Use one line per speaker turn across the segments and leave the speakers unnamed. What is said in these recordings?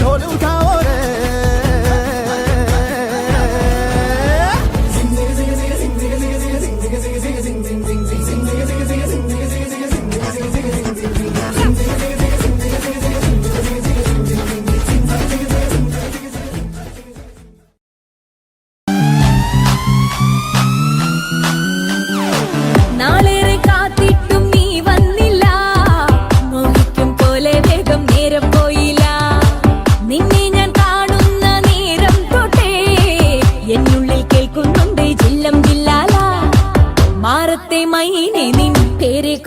ढोल उठाओ रे।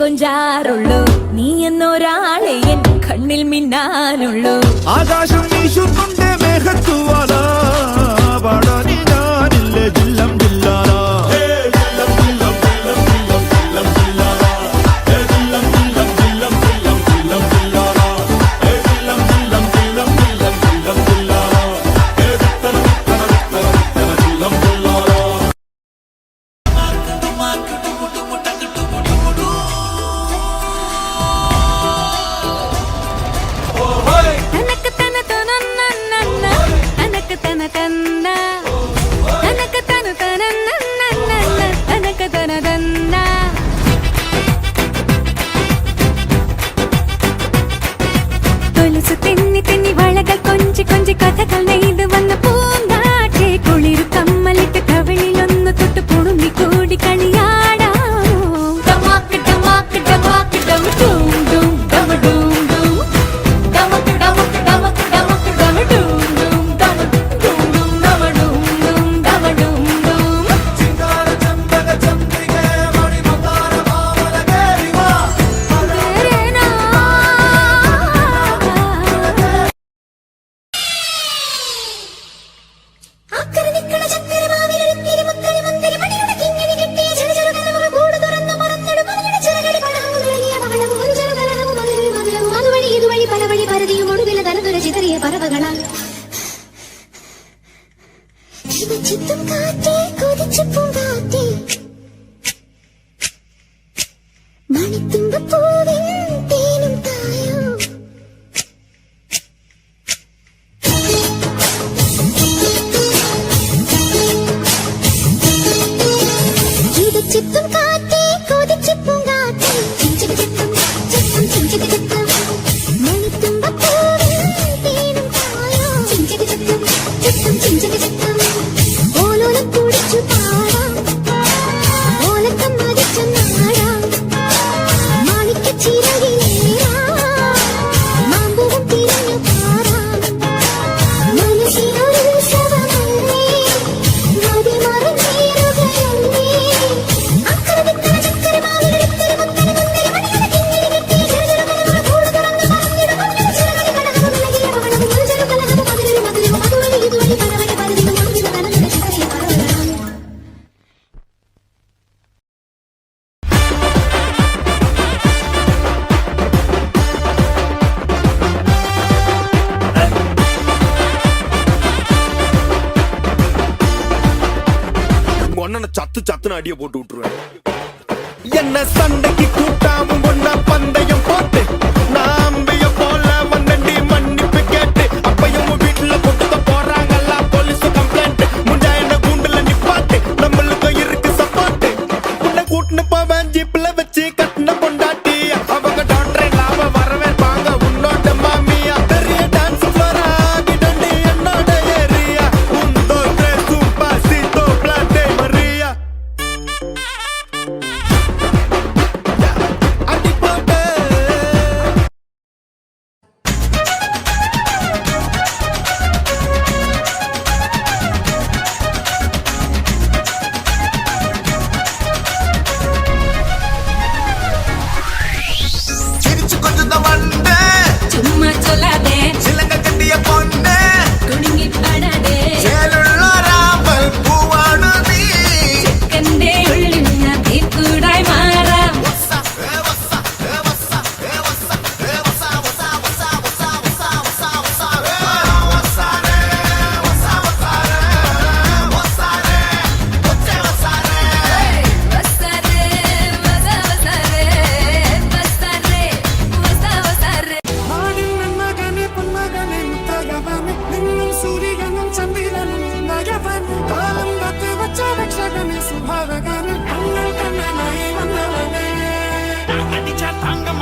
കൊഞ്ചാറുള്ളൂ നീ എന്നൊരാളെ എൻ കണ്ണിൽ മിന്നാനുള്ളൂ.
ആകാശം വീശുന്നുണ്ട് മേഘത്തുവാല പാടാനി ഞാനില്ലേ ജില്ലം ജില്ലാല.
കൊഞ്ചി കഥകൾ നെയ്ത് വന്ന പൂങ്കാറ്റെ കുളിരു കമ്മലിട്ട് കവിളിലൊന്ന് തൊട്ട് പുളുങ്ങി കൂടി കളിയാടാ.
சத்து சத்துன்னு அடிய போட்டு விட்டுருவேன். என்ன சண்டைக்கு கூட்டாமும் பொண்ணா பந்தயம் போட்டு நாம்பிய போல வந்தண்டி மன்னிப்பு கேட்டு அப்பையும் வீட்டுல கொட்டுக்க போறாங்கல்ல போலீஸ் கம்ப்ளைண்ட். முஞ்சா என்ன கூண்டுல நிப்பாட்டு நம்மளுக்கு இருக்கு சப்பாட்டு. உன்னை கூட்டுன்னு போவேன் ஜீப்ல வச்சு கட்டின பொண்டாட்டி அவங்க டாக்டரை லாப வரவேற்பாங்க உன்னோட மாமியா. பெரிய டான்ஸ் ஃப்ளோரா கிடண்டி என்னோட ஏரியா உந்தோ சூப்பா சீத்தோ பிளாட்டே மரியா.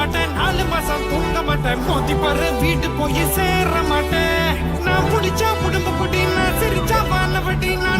மாட்டேன் 4 மாசம் தூங்க மாட்டேன் மோதி பாரு வீட்டு போய் சேர மாட்டேன் நான் புடிச்சா குடும்ப குட்டி நான் சிரிச்சா வாழ வட்டி நான்